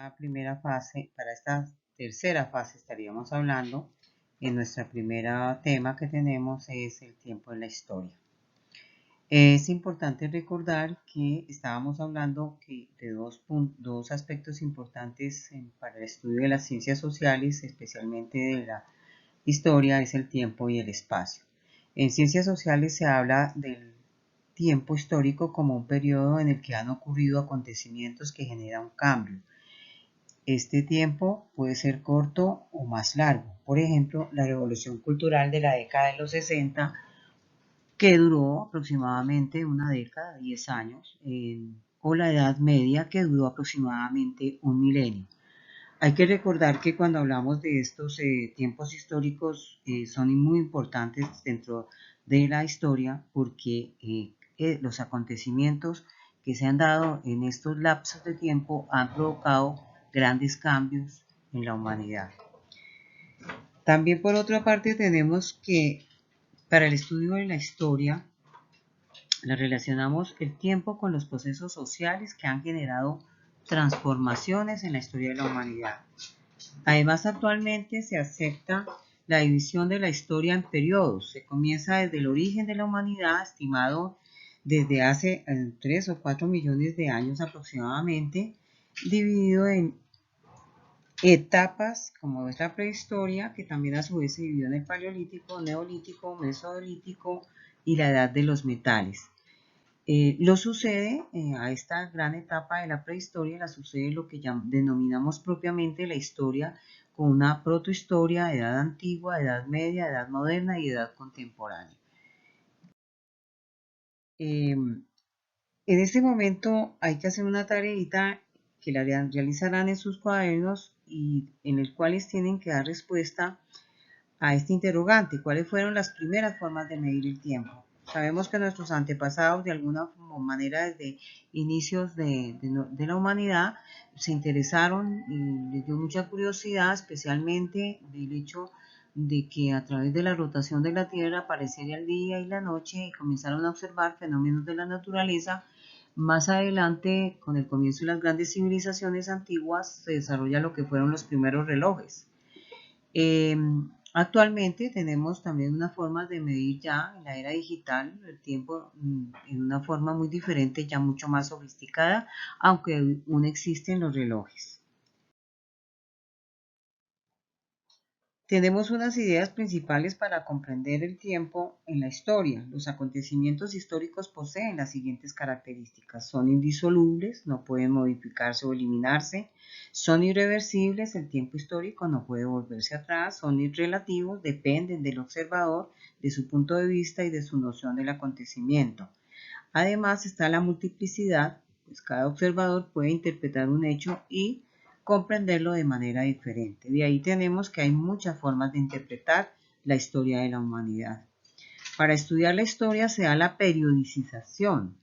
esta primera fase, para esta tercera fase estaríamos hablando, en nuestro primer tema que tenemos es el tiempo en la historia. Es importante recordar que estábamos hablando de dos aspectos importantes para el estudio de las ciencias sociales, especialmente de la historia, es el tiempo y el espacio. En ciencias sociales se habla del tiempo histórico como un periodo en el que han ocurrido acontecimientos que generan un cambio. Este tiempo puede ser corto o más largo. Por ejemplo, la revolución cultural de la década de los 60, que duró aproximadamente una década, 10 años, o la Edad Media, que duró aproximadamente un milenio. Hay que recordar que cuando hablamos de estos tiempos históricos son muy importantes dentro de la historia porque los acontecimientos que se han dado en estos lapsos de tiempo han provocado grandes cambios en la humanidad. También por otra parte tenemos que para el estudio de la historia relacionamos el tiempo con los procesos sociales que han generado transformaciones en la historia de la humanidad. Además, actualmente se acepta la división de la historia en periodos. Se comienza desde el origen de la humanidad, estimado desde hace 3 o 4 millones de años aproximadamente, dividido en etapas, como es la prehistoria, que también a su vez se dividió en el paleolítico, neolítico, mesolítico y la edad de los metales. Lo sucede a esta gran etapa de la prehistoria, la sucede lo que denominamos propiamente la historia con una protohistoria, edad antigua, edad media, edad moderna y edad contemporánea. En este momento hay que hacer una tareita que la realizarán en sus cuadernos y en el cual tienen que dar respuesta a este interrogante: ¿cuáles fueron las primeras formas de medir el tiempo? Sabemos que nuestros antepasados, de alguna manera, desde inicios de la humanidad, se interesaron y les dio mucha curiosidad, especialmente del hecho de que a través de la rotación de la Tierra apareciera el día y la noche y comenzaron a observar fenómenos de la naturaleza. Más adelante, con el comienzo de las grandes civilizaciones antiguas, se desarrolla lo que fueron los primeros relojes. Actualmente tenemos también una forma de medir ya en la era digital el tiempo en una forma muy diferente, ya mucho más sofisticada, aunque aún existen los relojes. Tenemos unas ideas principales para comprender el tiempo en la historia. Los acontecimientos históricos poseen las siguientes características: son indisolubles, no pueden modificarse o eliminarse; son irreversibles, el tiempo histórico no puede volverse atrás; son irrelativos, dependen del observador, de su punto de vista y de su noción del acontecimiento. Además está la multiplicidad, pues cada observador puede interpretar un hecho y comprenderlo de manera diferente. De ahí tenemos que hay muchas formas de interpretar la historia de la humanidad. Para estudiar la historia se da la periodicización.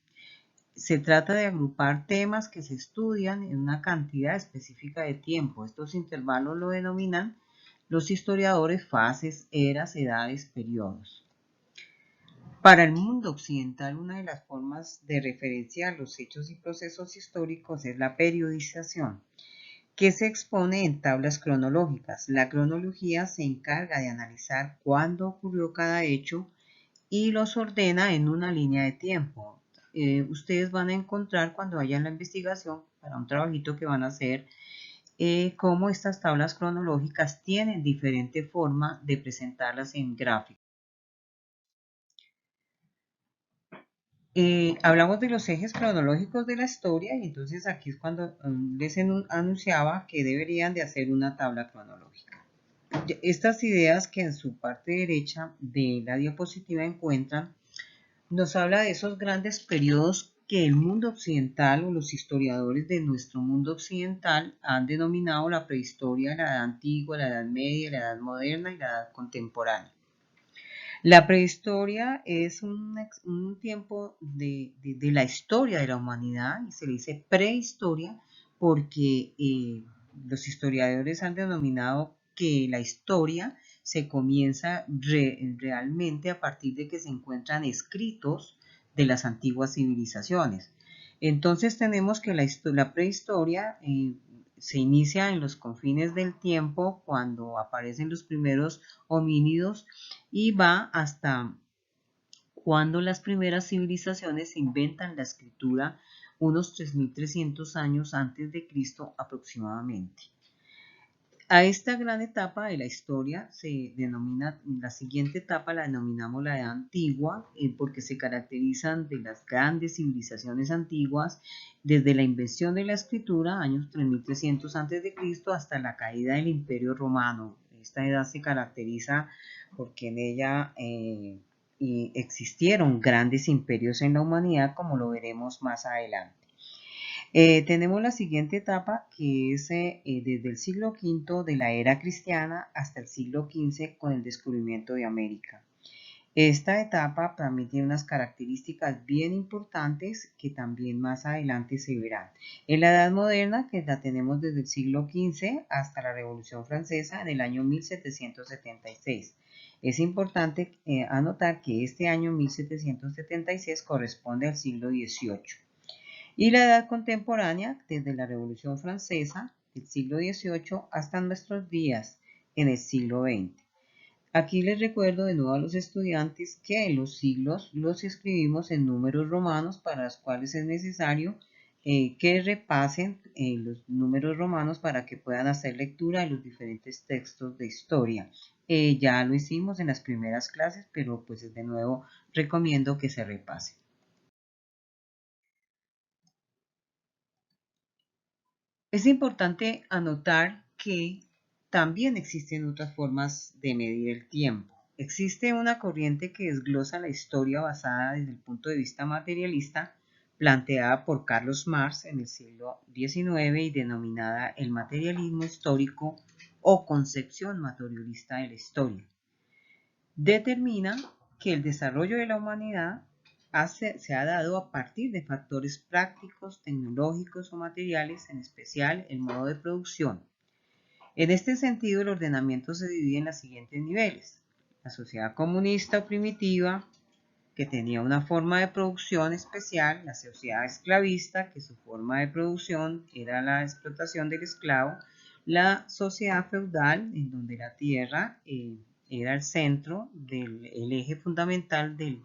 Se trata de agrupar temas que se estudian en una cantidad específica de tiempo. Estos intervalos lo denominan los historiadores fases, eras, edades, periodos. Para el mundo occidental, una de las formas de referenciar los hechos y procesos históricos es la periodización, que se expone en tablas cronológicas. La cronología se encarga de analizar cuándo ocurrió cada hecho y los ordena en una línea de tiempo. Ustedes van a encontrar cuando vayan a la investigación, para un trabajito que van a hacer, cómo estas tablas cronológicas tienen diferente forma de presentarlas en gráficos. Hablamos de los ejes cronológicos de la historia y entonces aquí es cuando les anunciaba que deberían de hacer una tabla cronológica. Estas ideas que en su parte derecha de la diapositiva encuentran, nos habla de esos grandes periodos que el mundo occidental o los historiadores de nuestro mundo occidental han denominado la prehistoria, la edad antigua, la edad media, la edad moderna y la edad contemporánea. La prehistoria es un tiempo de la historia de la humanidad y se le dice prehistoria porque los historiadores han denominado que la historia se comienza realmente a partir de que se encuentran escritos de las antiguas civilizaciones. Entonces tenemos que la prehistoria se inicia en los confines del tiempo cuando aparecen los primeros homínidos y va hasta cuando las primeras civilizaciones inventan la escritura unos 3300 años antes de Cristo aproximadamente. A esta gran etapa de la historia se denomina, la siguiente etapa la denominamos la Edad Antigua, porque se caracterizan de las grandes civilizaciones antiguas, desde la invención de la escritura, años 3300 a.C., hasta la caída del Imperio Romano. Esta edad se caracteriza porque en ella existieron grandes imperios en la humanidad, como lo veremos más adelante. Tenemos la siguiente etapa que es desde el siglo V de la era cristiana hasta el siglo XV con el descubrimiento de América. Esta etapa también tiene unas características bien importantes que también más adelante se verán. En la Edad Moderna, que la tenemos desde el siglo XV hasta la Revolución Francesa en el año 1776. Es importante anotar que este año 1776 corresponde al siglo XVIII. Y la edad contemporánea, desde la Revolución Francesa del siglo XVIII hasta nuestros días en el siglo XX. Aquí les recuerdo de nuevo a los estudiantes que los siglos los escribimos en números romanos, para los cuales es necesario que repasen los números romanos para que puedan hacer lectura de los diferentes textos de historia. Ya lo hicimos en las primeras clases, pero pues de nuevo recomiendo que se repase. Es importante anotar que también existen otras formas de medir el tiempo. Existe una corriente que desglosa la historia basada desde el punto de vista materialista, planteada por Carlos Marx en el siglo XIX y denominada el materialismo histórico o concepción materialista de la historia. Determina que el desarrollo de la humanidad se ha dado a partir de factores prácticos, tecnológicos o materiales, en especial el modo de producción. En este sentido, el ordenamiento se divide en los siguientes niveles: la sociedad comunista o primitiva, que tenía una forma de producción especial; la sociedad esclavista, que su forma de producción era la explotación del esclavo; la sociedad feudal, en donde la tierra era el centro el eje fundamental del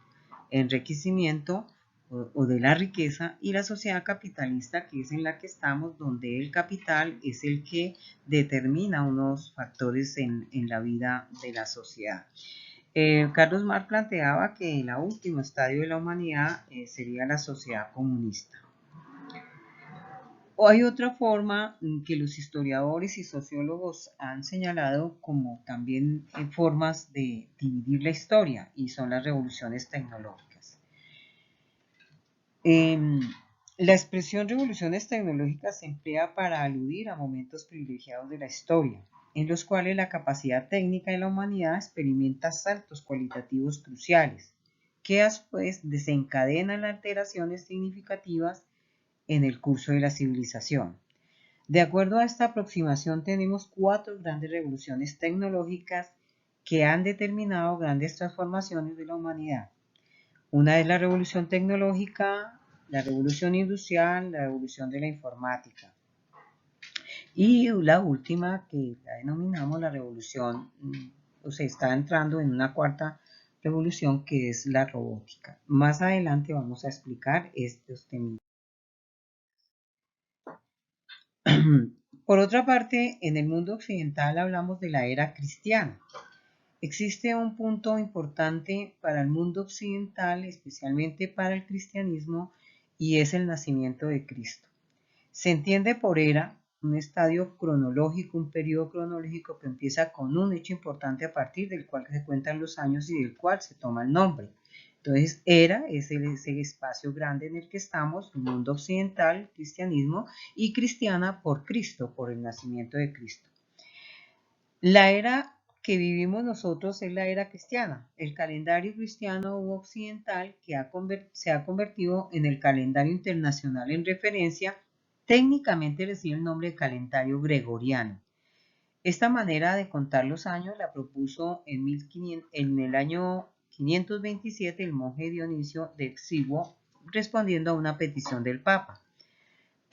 enriquecimiento o de la riqueza; y la sociedad capitalista, que es en la que estamos, donde el capital es el que determina unos factores en la vida de la sociedad. Carlos Marx planteaba que el último estadio de la humanidad sería la sociedad comunista. O hay otra forma que los historiadores y sociólogos han señalado como también formas de dividir la historia, y son las revoluciones tecnológicas. La expresión revoluciones tecnológicas se emplea para aludir a momentos privilegiados de la historia, en los cuales la capacidad técnica de la humanidad experimenta saltos cualitativos cruciales, que a su vez desencadenan alteraciones significativas en el curso de la civilización. De acuerdo a esta aproximación, tenemos 4 grandes revoluciones tecnológicas que han determinado grandes transformaciones de la humanidad. Una es la revolución tecnológica, la revolución industrial, la revolución de la informática. Y la última, que la denominamos la revolución, o sea, está entrando en una 4ª revolución, que es la robótica. Más adelante vamos a explicar estos temas. Por otra parte, en el mundo occidental hablamos de la era cristiana. Existe un punto importante para el mundo occidental, especialmente para el cristianismo, y es el nacimiento de Cristo. Se entiende por era un estadio cronológico, un periodo cronológico que empieza con un hecho importante a partir del cual se cuentan los años y del cual se toma el nombre. Entonces, era es el espacio grande en el que estamos, el mundo occidental, cristianismo, y cristiana por Cristo, por el nacimiento de Cristo. La era que vivimos nosotros es la era cristiana. El calendario cristiano u occidental que se ha convertido en el calendario internacional en referencia, técnicamente recibe el nombre de calendario gregoriano. Esta manera de contar los años la propuso en el año 527 el monje Dionisio de Exiguo, respondiendo a una petición del Papa.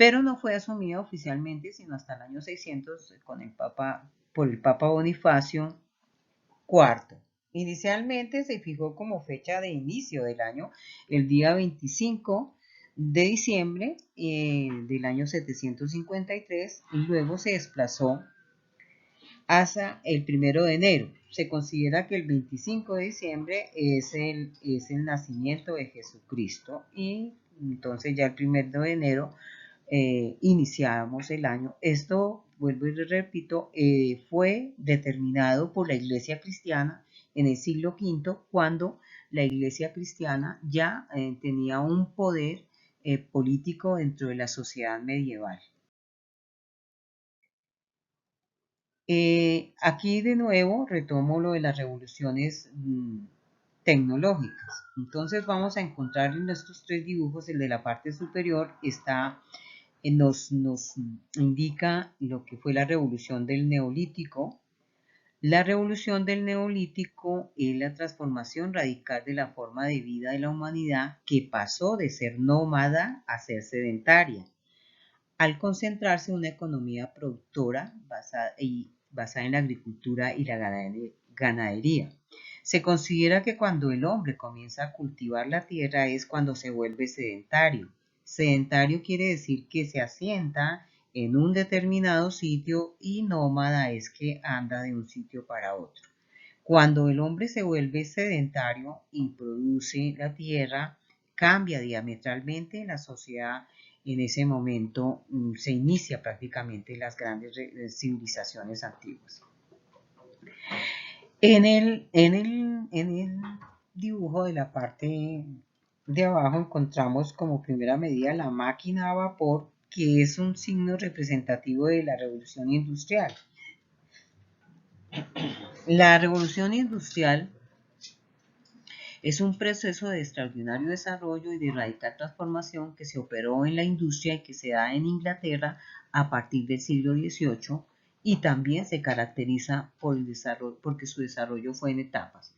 pero no fue asumida oficialmente sino hasta el año 600 por el Papa Bonifacio IV. Inicialmente se fijó como fecha de inicio del año el día 25 de diciembre del año 753 y luego se desplazó hasta el 1 de enero. Se considera que el 25 de diciembre es el nacimiento de Jesucristo y entonces ya el 1 de enero iniciamos el año. Esto, vuelvo y repito, fue determinado por la Iglesia cristiana en el siglo V, cuando la Iglesia cristiana ya tenía un poder político dentro de la sociedad medieval. Aquí de nuevo retomo lo de las revoluciones tecnológicas. Entonces vamos a encontrar en estos tres dibujos, el de la parte superior nos indica lo que fue la revolución del Neolítico. La revolución del Neolítico es la transformación radical de la forma de vida de la humanidad, que pasó de ser nómada a ser sedentaria, al concentrarse en una economía productora basada en la agricultura y la ganadería. Se considera que cuando el hombre comienza a cultivar la tierra es cuando se vuelve sedentario. Sedentario quiere decir que se asienta en un determinado sitio, y nómada es que anda de un sitio para otro. Cuando el hombre se vuelve sedentario y produce la tierra, cambia diametralmente la sociedad. En ese momento se inicia prácticamente las grandes civilizaciones antiguas. En el dibujo de la parte de abajo encontramos como primera medida la máquina a vapor, que es un signo representativo de la revolución industrial. La revolución industrial es un proceso de extraordinario desarrollo y de radical transformación que se operó en la industria y que se da en Inglaterra a partir del siglo XVIII, y también se caracteriza por el desarrollo, porque su desarrollo fue en etapas.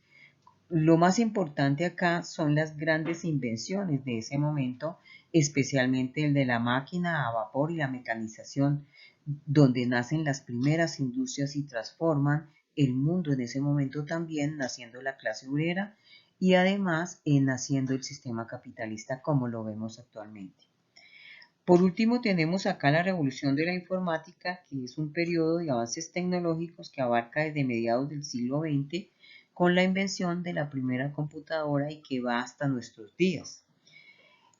Lo más importante acá son las grandes invenciones de ese momento, especialmente el de la máquina a vapor y la mecanización, donde nacen las primeras industrias y transforman el mundo en ese momento, también naciendo la clase obrera y además naciendo el sistema capitalista como lo vemos actualmente. Por último, tenemos acá la revolución de la informática, que es un periodo de avances tecnológicos que abarca desde mediados del siglo XX, con la invención de la primera computadora y que va hasta nuestros días.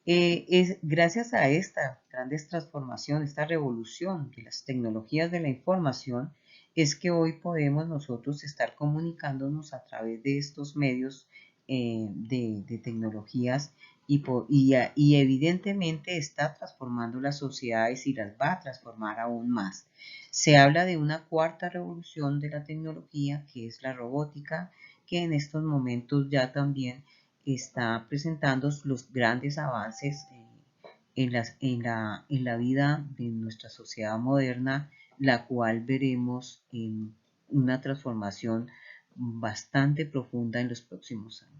Es gracias a esta grandes transformación, esta revolución de las tecnologías de la información, es que hoy podemos nosotros estar comunicándonos a través de estos medios de tecnologías, y evidentemente está transformando las sociedades y las va a transformar aún más. Se habla de una cuarta revolución de la tecnología, que es la robótica, que en estos momentos ya también está presentando los grandes avances en la vida de nuestra sociedad moderna, la cual veremos en una transformación bastante profunda en los próximos años.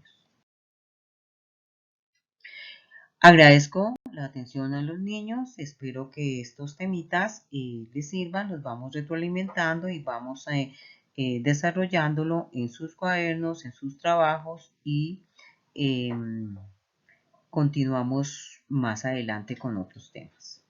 Agradezco la atención a los niños, espero que estos temitas les sirvan, los vamos retroalimentando y vamos desarrollándolo en sus cuadernos, en sus trabajos, y continuamos más adelante con otros temas.